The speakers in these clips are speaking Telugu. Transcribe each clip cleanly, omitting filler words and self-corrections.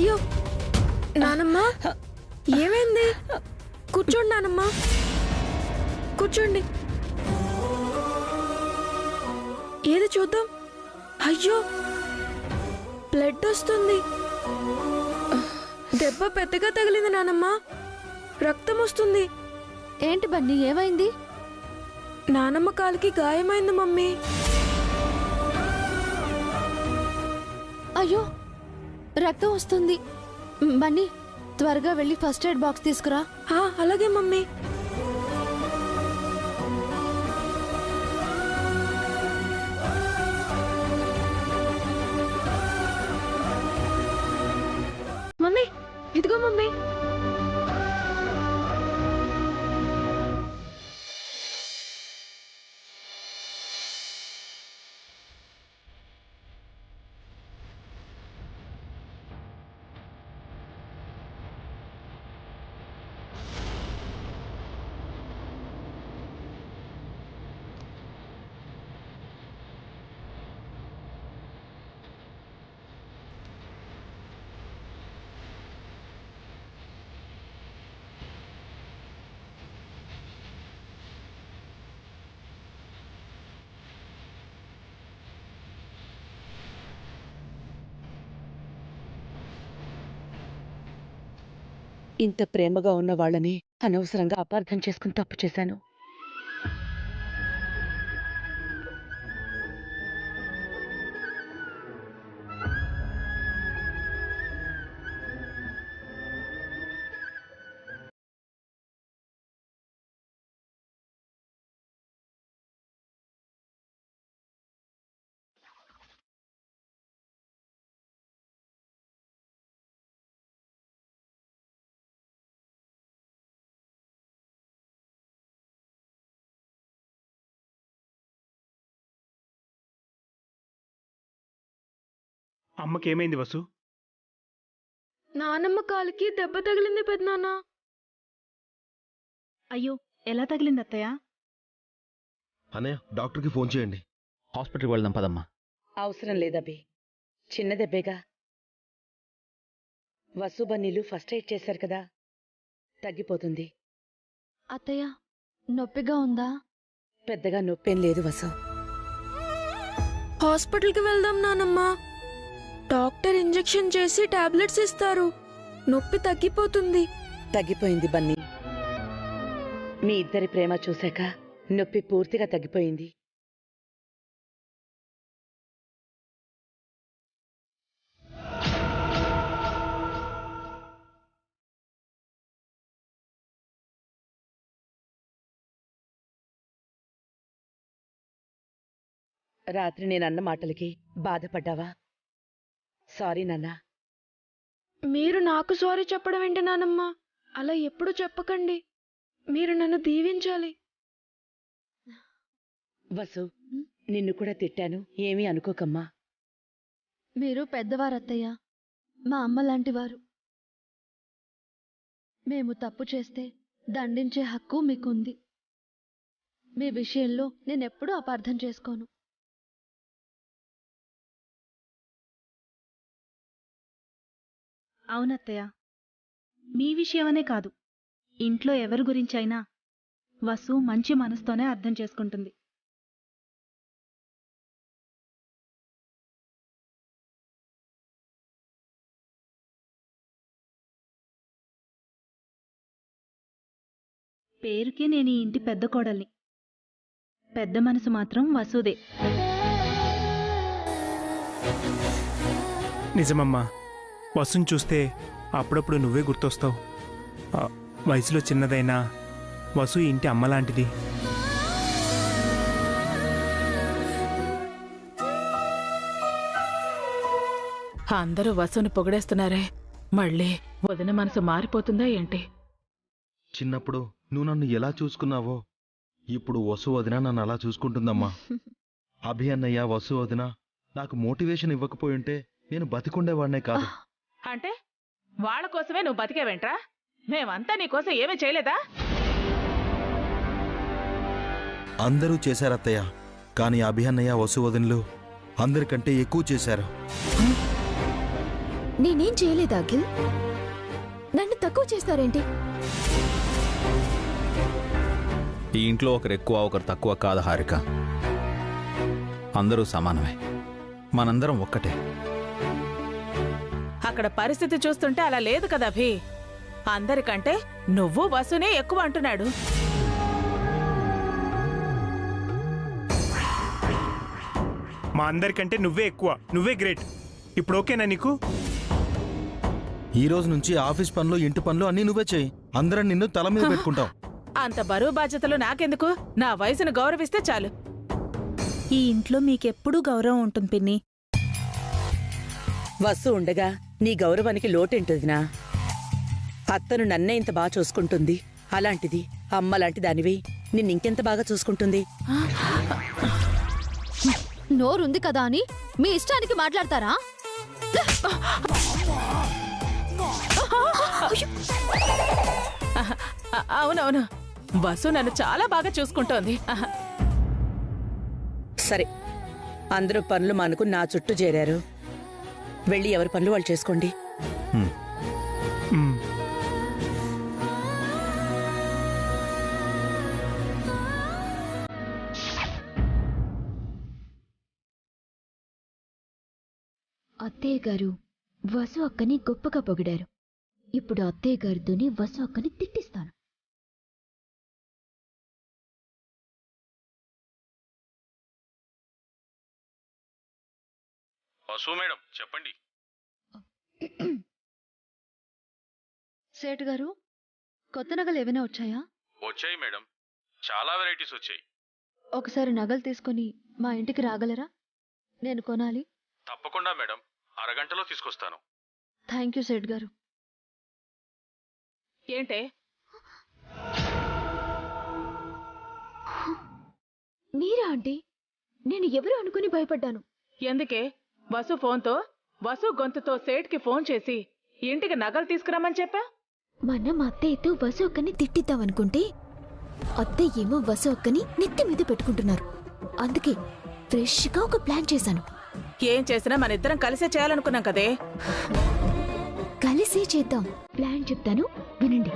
అయ్యో నానమ్మ, ఏమైంది? కూర్చోండి నానమ్మ, కూర్చోండి. ఏది చూద్దాం. అయ్యో బ్లడ్ వస్తుంది. దెబ్బ పెద్దగా తగిలింది నానమ్మ, రక్తం వస్తుంది. ఏంటి బన్నీ, ఏమైంది? నానమ్మ కాలికి గాయమైంది మమ్మీ. అయ్యో రక్తం వస్తుంది. బన్నీ, త్వరగా వెళ్ళి ఫస్ట్ ఎయిడ్ బాక్స్ తీసుకురా. అలాగే మమ్మీ. మమ్మీ, ఇదిగో మమ్మీ. ఇంత ప్రేమగా ఉన్న వాళ్ళని అనవసరంగా అపార్థం చేసుకుని తప్పు చేశాను. అమ్మకేమైంది వసు? నానమ్మ కాలికి దెబ్బ తగిలింది పెద్దనాన్న. అయ్యో, ఎలా తగిలింది అత్తయ్య? అన్నయ్య, డాక్టర్కి ఫోన్ చేయండి. హాస్పిటల్కి వెళ్దాం పదమ్మా. అవసరం లేదబ్బి, చిన్న దెబ్బేగా. వసు బన్నీలు ఫస్ట్ ఎయిడ్ చేశారు కదా, తగ్గిపోతుంది. అత్తయ్య, నొప్పిగా ఉందా? పెద్దగా నొప్పేం లేదు వసు. హాస్పిటల్కి వెళ్దాం నానమ్మ. డాక్టర్ ఇంజెక్షన్ చేసి టాబ్లెట్స్ ఇస్తారు, నొప్పి తగ్గిపోతుంది. తగ్గిపోయింది బన్నీ. మీ ఇద్దరి ప్రేమ చూశాక నొప్పి పూర్తిగా తగ్గిపోయింది. రాత్రి నేనన్న మాటలకి బాధపడ్డావా? సారీ నాన్నా. మీరు నాకు సారీ చెప్పడం ఏంటి నానమ్మ? అలా ఎప్పుడు చెప్పకండి, మీరు నన్ను దీవించాలి. వసు, నిన్ను కూడా తిట్టాను, ఏమీ అనుకోకమ్మా. మీరు పెద్దవారు అత్తయ్య, మా అమ్మ లాంటివారు. మేము తప్పు చేస్తే దండించే హక్కు మీకుంది. మీ విషయంలో నేనెప్పుడూ అపార్థం చేసుకోను. అవునత్తయ్య, మీ విషయమనే కాదు, ఇంట్లో ఎవరి గురించైనా వసు మంచి మనసుతోనే అర్థం చేసుకుంటుంది. పేరుకే నేను ఈ ఇంటి పెద్ద కోడల్ని, పెద్ద మనసు మాత్రం వసుదే. నిజమమ్మా, వసుని చూస్తే అప్పుడప్పుడు నువ్వే గుర్తొస్తావు. వయసులో చిన్నదైనా వసు ఇంటి అమ్మలాంటిది. అందరూ వసుని పొగిడేస్తున్నారే, మళ్ళీ వదిన మనసు మారిపోతుందా ఏంటి? చిన్నప్పుడు నువ్వు నన్ను ఎలా చూసుకున్నావో ఇప్పుడు వసు వదిన నన్ను అలా చూసుకుంటుందమ్మా. అభి అన్నయ్య, వసు వదిన నాకు మోటివేషన్ ఇవ్వకపోయింటే నేను బతికుండేవాడినే కాదు. అంటే వాళ్ళ కోసమే నువ్వు బతికేవేంట్రా? మేమంతా నీకోసం ఏమీ చేయలేదా? అందరూ చేశారత్తయ్య, కానీ అభి అన్నయ్య, వసు వదినలు అందరికంటే ఎక్కువ చేశారు. నేనేం చేయలేదు అఖిల్. నన్ను తక్కువ చేస్తారేంటి? ఈ ఇంట్లో ఒకరు ఎక్కువ ఒకరు తక్కువ కాదు హారిక. అందరూ సమానమే, మనందరం ఒక్కటే. అక్కడ పరిస్థితి చూస్తుంటే అలా లేదు కదా అభి. అందరికంటే నువ్వు వసునే ఎక్కువ అంటున్నాడు. మా అందరికంటే నువ్వే ఎక్కువ, నువ్వే గ్రేట్. ఇప్పుడు ఓకేనా నీకు? ఈ రోజు నుంచి ఆఫీస్ పనులు, ఇంటి పనులు అన్నీ నువ్వే చేయి. అందరం నిన్ను తల మీద పెట్టుకుంటాం. అంత బరువు బాధ్యతలు నాకెందుకు? నా వయసును గౌరవిస్తే చాలు. ఈ ఇంట్లో మీకెప్పుడూ గౌరవం ఉంటుంది పిన్ని. వసు ఉండగా నీ గౌరవానికి లోటేంటదినా? అత్తను నన్నే ఇంత బాగా చూసుకుంటుంది, అలాంటిది అమ్మలాంటి దానివి నిన్నింకెంత బాగా చూసుకుంటుంది? నోరుంది కదా అని మీ ఇష్టానికి మాట్లాడతారా? అవునవును, వసు నన్ను చాలా బాగా చూసుకుంటోంది. సరే, అందరూ పనులు మానుకుని నా చుట్టూ చేరారు. వెళ్ళి ఎవరి పనులు వాళ్ళు చేసుకోండి. అత్తయ్య గారు వసు అక్కని గొప్పగా పొగిడారు. ఇప్పుడు అత్తయ్య గారితోనే వసు అక్కని తిట్టిస్తాను. వసు మేడం చెప్పండి. సేటు గారు, కొత్త నగలు ఏమైనా వచ్చాయా? వచ్చాయి మేడం, చాలా వెరైటీస్ వచ్చాయి. ఒకసారి నగలు తీసుకొని మా ఇంటికి రాగలరా? నేను కొనాలి. తప్పకుండా మేడం, అరగంటలో తీసుకొస్తాను. థ్యాంక్ యూ సేట్ గారు. ఏంటే? మీరా ఆంటీ? నేను ఎవరు అనుకుని భయపడ్డాను. ఎందుకే? వసు ఫోన్తో, వసు గొంతుతో సేట్కి ఫోన్ చేసి ఇంటికి నగలు తీసుకురామని చెప్పా. మనం అత్తయ్యతో వసు అక్కని తిట్టిద్దామనుకుంటే అత్తయ్య ఏమో వసు అక్కని నెత్తి మీద పెట్టుకుంటున్నారు. అందుకే ఫ్రెష్ గా ఒక ప్లాన్ చేశాను. ఏం చేసినా మన ఇద్దరం కలిసే చేయాలనుకున్నాం కదే. కలిసే చేద్దాం. ప్లాన్ చెప్తాను, వినండి.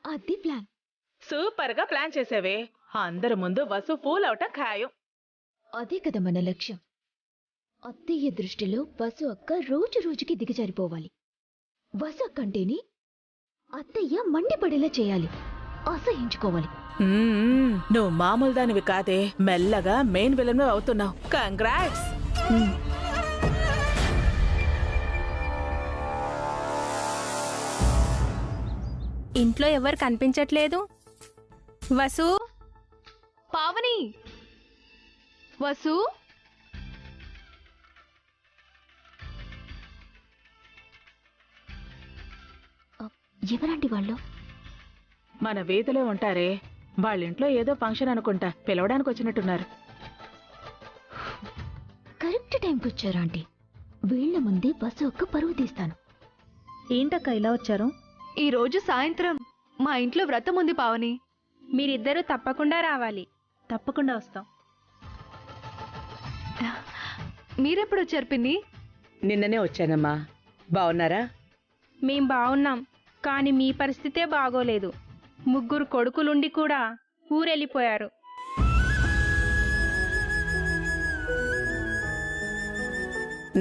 అది ప్లాన్. సూపర్ గా ప్లాన్ చేసావే. అందరి ముందు వసు ఫూల్ అవటం ఖాయం. అదే కదా మన లక్ష్యం. అత్తయ్య దృష్టిలో వసు అక్క రోజు రోజుకి దిగజారిపోవాలి. వసు అక్క అంటేనే అత్తయ్య మండిపడేలా చేయాలి, అసహించుకోవాలి. నువ్వు మామూలు దానివి కాదే, మెల్లగా మెయిన్ విలన్ అవుతున్నావు. కంగ్రాట్స్. ఇంట్లో ఎవరు కనిపించట్లేదు. వసు, పావని, వసు. ఎవరండి వాళ్ళు? మన వీధిలో ఉంటారే, వాళ్ళింట్లో ఏదో ఫంక్షన్ అనుకుంటా, పిలవడానికి వచ్చినట్టున్నారు. కరెక్ట్ టైంకి వచ్చారు ఆంటీ. వీళ్ల ముందే వసు అక్క పరువు తీస్తాను. ఏంటక్క ఇలా వచ్చారు? ఈ రోజు సాయంత్రం మా ఇంట్లో వ్రతం ఉంది పావని. మీరిద్దరూ తప్పకుండా రావాలి. తప్పకుండా వస్తాం. మీరెప్పుడు వచ్చారు పిన్ని? నిన్ననే వచ్చానమ్మా. బాగున్నారా? మేం బావున్నాం, కానీ మీ పరిస్థితే బాగోలేదు. 3 కొడుకులుండి కూడా ఊరెళ్ళిపోయారు.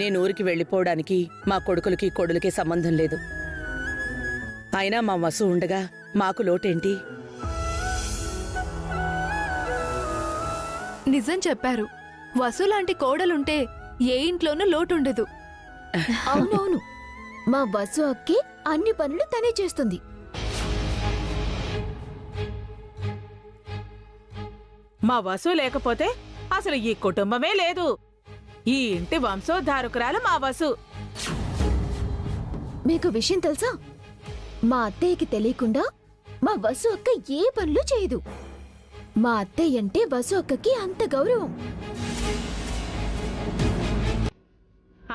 నేను ఊరికి వెళ్ళిపోవడానికి మా కొడుకులకి కొడులకి సంబంధం లేదు. అయినా మా వసు ఉండగా మాకు లోటేంటి? నిజం చెప్పారు. వసు లాంటి కోడలుంటే ఏ ఇంట్లోనూ లోటుండదు. అవునవును, మా వసు అక్కే అన్ని పనులు తనే చేస్తుంది. మా వసు లేకపోతే అసలు ఈ కుటుంబమే లేదు. ఈ ఇంటి వంశోద్ధారకురాలు మా వసు. మీకు విషయం తెలుసా? మా అత్తయ్యకి తెలియకుండా మా వసు అక్క ఏ పనులు చేయదు. మా అత్తయ్య అంటే వసు అక్కకి అంత గౌరవం.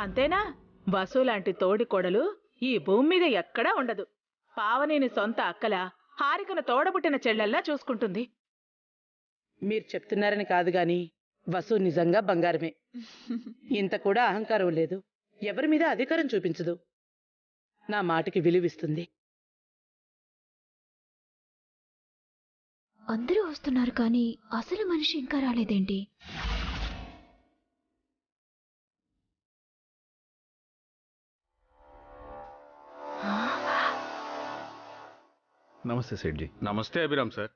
అంతేనా? వసు లాంటి తోడి కొడలు ఈ భూమి మీద ఎక్కడా ఉండదు. పావనిని సొంత అక్కలా హారికను తోడబుట్టిన చెల్లెల్లా చూసుకుంటుంది. మీరు చెప్తున్నారని కాదు గాని వసు నిజంగా బంగారమే. ఇంత కూడా అహంకారం లేదు, ఎవరి మీద అధికారం చూపించదు, నా మాటకి విలువిస్తుంది. అందరూ వస్తున్నారు కానీ అసలు మనిషి ఇంకా రాలేదేంటి? నమస్తే సేట్జీ. నమస్తే అభిరామ్ సార్.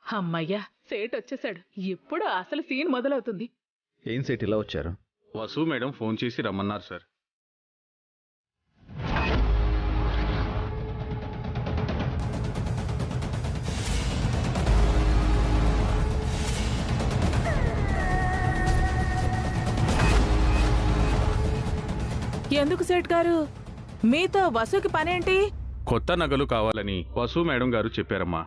అమ్మయ్యా, సేట్ వచ్చేసాడు. ఇప్పుడు అసలు సీన్ మొదలవుతుంది. ఏం సేట్ ఇలా వచ్చారు? వసు మేడం ఫోన్ చేసి రమ్మన్నారు సార్. ఎందుకు సేట్ గారు, మీతో వసుకి పనేంటి? కొత్త నగలు కావాలని వసు మేడం గారు చెప్పారమ్మా.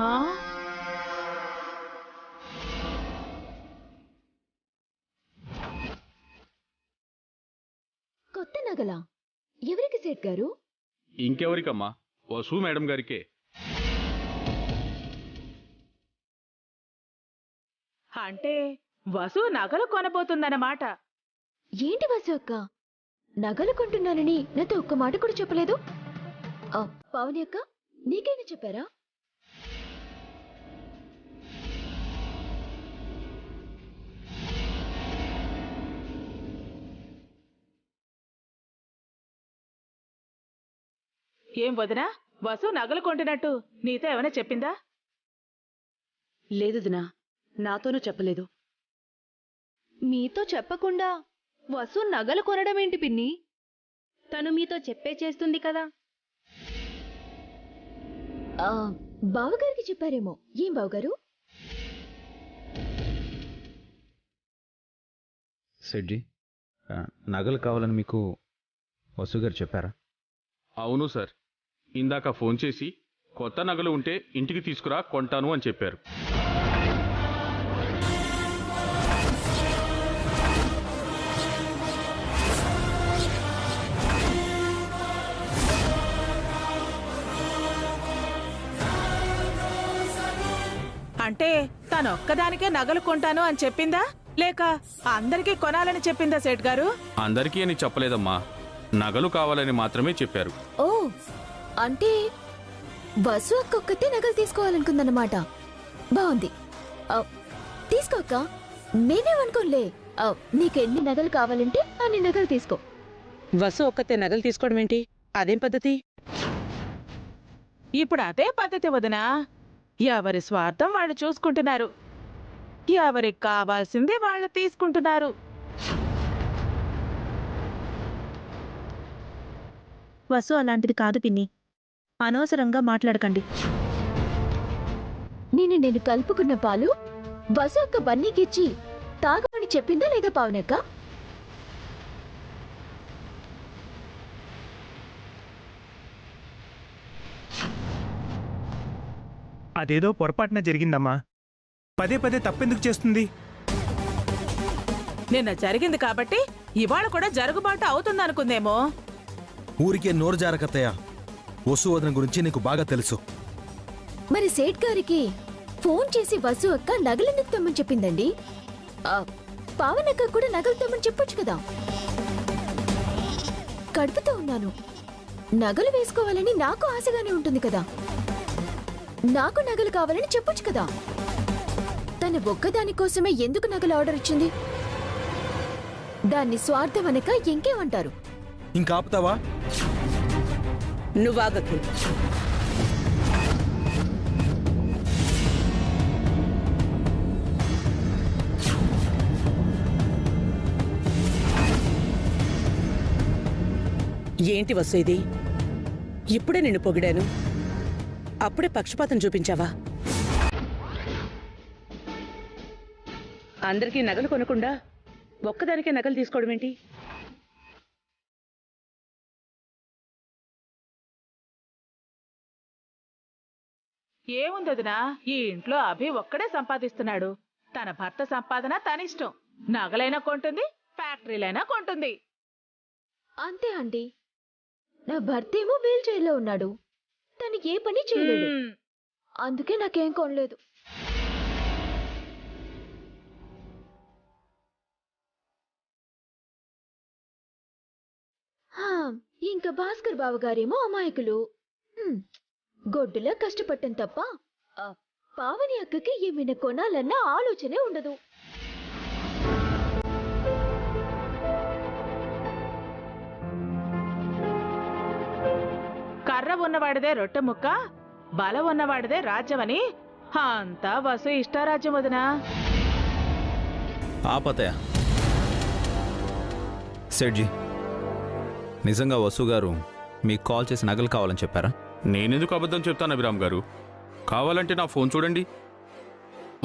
ఆ? కొత్త నగలా? ఎవరికి సేట్ గారు? ఇంకెవరికమ్మా, వసు మేడం గారికే. అంటే వసు నగలు కొనబోతుందన్నమాట. ఏంటి వసు అక్క, నగలు కొంటున్నానని నాతో ఒక్క మాట కూడా చెప్పలేదు. పావని అక్క, నీకైనా చెప్పారా? ఏం వదినా, వసు నగలు కొంటున్నట్టు నీతో ఏమైనా చెప్పిందా? లేదు దినా, నాతోనూ చెప్పలేదు. మీతో చెప్పకుండా వసు నగలు కొనడం ఏంటి పిన్ని? తను మీతో చెప్పే చేస్తుంది కదా. బావగారికి చెప్పారేమో. ఏం బావగారు? సేట్జీ, నగలు కావాలని మీకు వసు గారు చెప్పారా? అవును సార్, ఇందాక ఫోన్ చేసి కొత్త నగలు ఉంటే ఇంటికి తీసుకురా, కొంటాను అని చెప్పారు. అంటే తనొక్కదానికే నగలు కొంటాను అని చెప్పిందా, లేక అందరికీ కొనాలని చెప్పిందా సేట్ గారు? అందరికీ అని చెప్పలేదమ్మా, నగలు కావాలని మాత్రమే చెప్పారు. ఓ, అంటే వసు అక్క ఒక్కతే నగలు తీసుకోవాలనుకుందన్నమాట. బాగుంది, తీసుకోక్క. నేనేమనుకోలే. నీకెన్ని నగలు కావాలంటే అన్ని నగలు తీసుకో. వసు ఒక్కతే నగలు తీసుకోవడం ఏంటి? అదేం పద్ధతి? ఇప్పుడు అదే పద్ధతి వదినా. ఎవరి స్వార్థం వాళ్ళు చూసుకుంటున్నారు, ఎవరికి కావాల్సింది వాళ్ళు తీసుకుంటున్నారు. వసు అలాంటిది కాదు పిన్ని, అనవసరంగా మాట్లాడకండి. నేను కలుపుకున్న పాలు వసు అక్క బన్నీకిచ్చి తాగమని చెప్పిందా లేదా పావనక్క? అదేదో పొరపాటున జరిగిందమ్మా, పదే పదే తప్పెందుకు చేస్తుంది? నిన్న జరిగింది కాబట్టి ఇవాళ కూడా జరుగుబాటు అవుతుందనుకుందేమో. ఊరికే నోరు జారకత్తయ్య, వసు వదిన గురించి నీకు బాగా తెలుసు. మరి సేట్ గారికి ఫోన్ చేసి వసు అక్క నగలెందుకు తెమ్మని చెప్పిందండి? పావనక్క కూడా నగలు తెమ్మని చెప్పొచ్చు కదా. కడుపుతో ఉన్నాను, నగలు వేసుకోవాలని నాకు ఆశగానే ఉంటుంది కదా. నాకు నగలు కావాలని చెప్పొచ్చు కదా. తన ఒక్కదాని కోసమే ఎందుకు నగలు ఆర్డర్ ఇచ్చింది? దాన్ని స్వార్థం అనక ఇంకేమంటారు? ఇంకా ఆపుతావా? నువ్వాగకు. ఏంటి వసు ఇది? ఇప్పుడే నిన్ను పొగిడాను, అప్పుడే పక్షపాతం చూపించావా? అందరికీ నగలు కొనకుండా ఒక్కదానికే నగలు తీసుకోవడం ఏంటి? ఏముందదినా, ఈ ఇంట్లో అభి ఒక్కడే సంపాదిస్తున్నాడు. తన భర్త సంపాదన తనిష్టం. నగలైనా కొంటుంది, ఫ్యాక్టరీలైనా కొంటుంది. అంతే ఆంటీ. నా భర్త ఏమో వీల్ చైర్లో ఉన్నాడు. తనకి ఏ పని చేయలేడు. అందుకే నాకేం కొనలేదు. ఇంకా భాస్కర్ బావగారేమో అమాయకులు. గొడ్డులా కష్టపడటం తప్ప పావని అక్కకి ఏమైనా కొనాలన్న ఆలోచనే ఉండదు. కర్ర ఉన్నవాడిదే రొట్టె ముక్క, బలం ఉన్నవాడిదే రాజ్యమని అంతా వసు ఇష్టారాజ్యం వదినా. ఆపతయా సేట్జీ, నిజంగా వసు గారు మీకు కాల్ చేసి నగలు కావాలని చెప్పారా? నేనెందుకు అబద్ధం చెప్తాను అభిరామ్ గారు? కావాలంటే నా ఫోన్ చూడండి.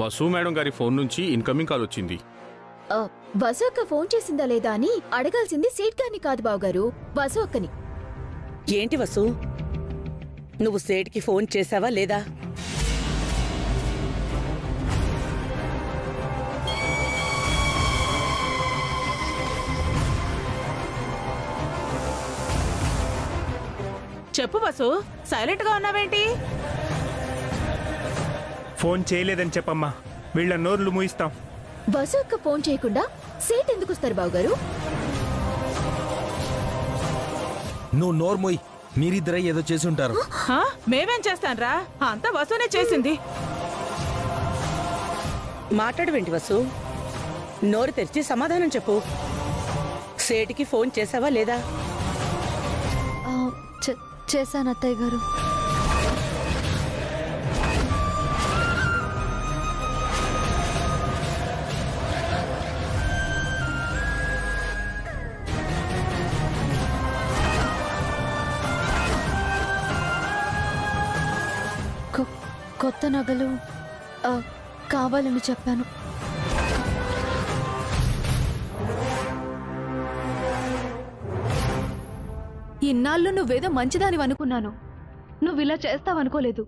వసు మేడం గారి ఫోన్ నుంచి ఇన్కమింగ్ కాల్ వచ్చింది. వసు అక్క ఫోన్ చేసిందా లేదా అని అడగాల్సింది సేట్ గారిని కాదు బావగారు, వసు అక్కని. ఏంటి వసు, నువ్వు సేట్కి ఫోన్ చేసావా లేదా? చెప్పు వసు, సైలెంట్ గా ఉన్నావేంటి? ఫోన్ చేయలేదని చెప్పమ్మా, వీళ్ళ నోర్లు మూయిస్తాం. వసు అక్క ఫోన్ చేయకుండా సేట్ ఎందుకు వస్తారు బావగారు? నువ్వు నోర్మోయ్, మీరిద్దరే ఏదో చేసి ఉంటారు. మేమేం చేస్తాన్రా, అంతా వసునే చేసింది. మాట్లాడవేంటి వసు? నోరు తెరిచి సమాధానం చెప్పు. సేటికి ఫోన్ చేసావా లేదా? చేశాను అత్తయ్య గారు. కొత్త నగలు కావాలని చెప్పాను. ఇన్నాళ్ళు నువ్వేదో మంచిదానివి అనుకున్నాను. నువ్విలా చేస్తావనుకోలేదు.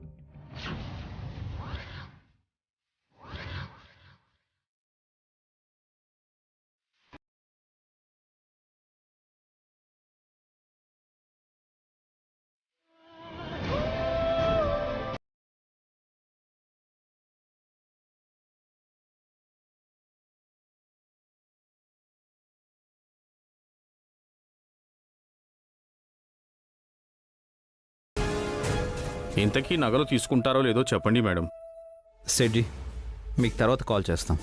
ఇంతకీ నగలు తీసుకుంటారో లేదో చెప్పండి మేడం. సేట్జీ, మీకు తర్వాత కాల్ చేస్తాం.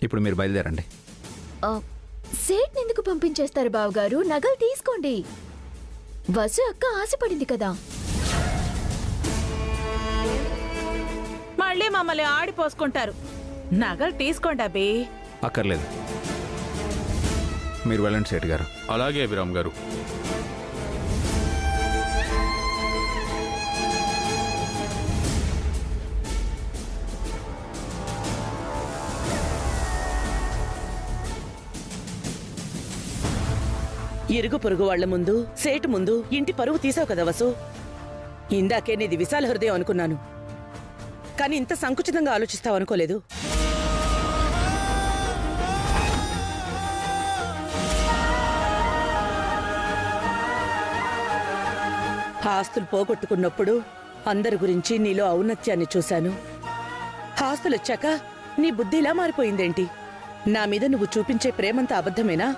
ఇప్పుడు మీరు బయలుదేరండి. సేట్ ఎందుకు పంపించేస్తారు బావగారు? నగలు తీసుకోండి. వసు అక్క ఆశపడింది కదా. మళ్ళీ మమ్మల్ని ఆడిపోసుకుంటారు. నగలు తీసుకోండి అబ్బి. అక్కర్లేదు, మీరు వెళ్ళండి సేట్ గారు. అలాగే అభిరామ్ గారు. ఇరుగు పొరుగు వాళ్ల ముందు, సేటు ముందు ఇంటి పరువు తీసావు కదా వసు. ఇందాకే నీది విశాల హృదయం అనుకున్నాను, కానీ ఇంత సంకుచితంగా ఆలోచిస్తావు అనుకోలేదు. ఆస్తులు పోగొట్టుకున్నప్పుడు అందరి గురించి నీలో ఔన్నత్యాన్ని చూశాను. ఆస్తులొచ్చాక నీ బుద్ధి ఇలా మారిపోయిందేంటి? నా మీద నువ్వు చూపించే ప్రేమంతా అబద్ధమేనా?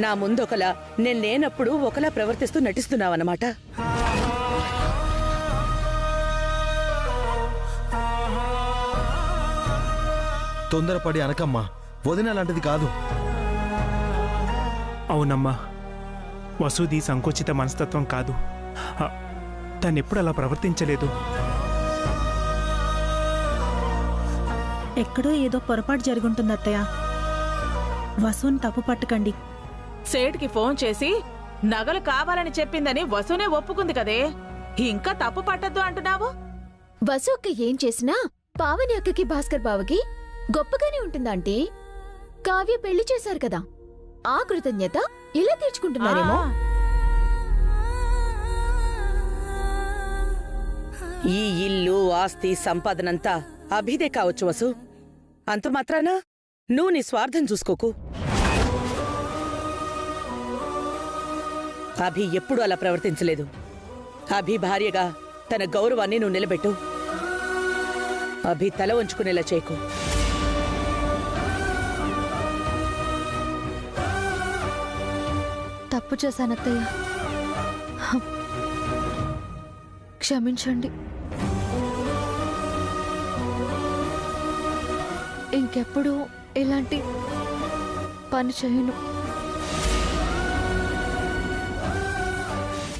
నా ముందొకలా, నేను లేనప్పుడు ఒకలా ప్రవర్తిస్తూ నటిస్తున్నావన్నమాట. తొందరపడి అనకమ్మా, వదిన అలాంటిది కాదు. అవునమ్మా, వసుది సంకుచిత మనస్తత్వం కాదు. తనెప్పుడు అలా ప్రవర్తించలేదు. ఎక్కడో ఏదో పొరపాటు జరుగుంటుంది అత్తయ్య. వసుని తప్పు పట్టకండి. సేట్కి ఫోన్ చేసి నగలు కావాలని చెప్పిందని వసునే ఒప్పుకుంది కదే, ఇంకా తప్పు పట్టద్దు అంటున్నావు? వసు అక్క ఏం చేసినా పావని అక్కకి భాస్కర్ బావకి గొప్పగానే ఉంటుందంటే. కావ్య పెళ్లి చేశారు కదా, ఆ కృతజ్ఞత ఇలా తీర్చుకుంటున్నారేమో. ఈ ఇల్లు ఆస్తి సంపాదనంతా అభిదే కావచ్చు వసు. అంత మాత్రాన నువ్వు నీ స్వార్థం చూసుకోకు. అభి ఎప్పుడూ అలా ప్రవర్తించలేదు. అభి భార్యగా తన గౌరవాన్ని నువ్వు నిలబెట్టు. అభి తల వంచుకునేలా చేయకు. తప్పు చేశాను అత్తయ్య, క్షమించండి. ఇంకెప్పుడు ఇలాంటి పని చేయను.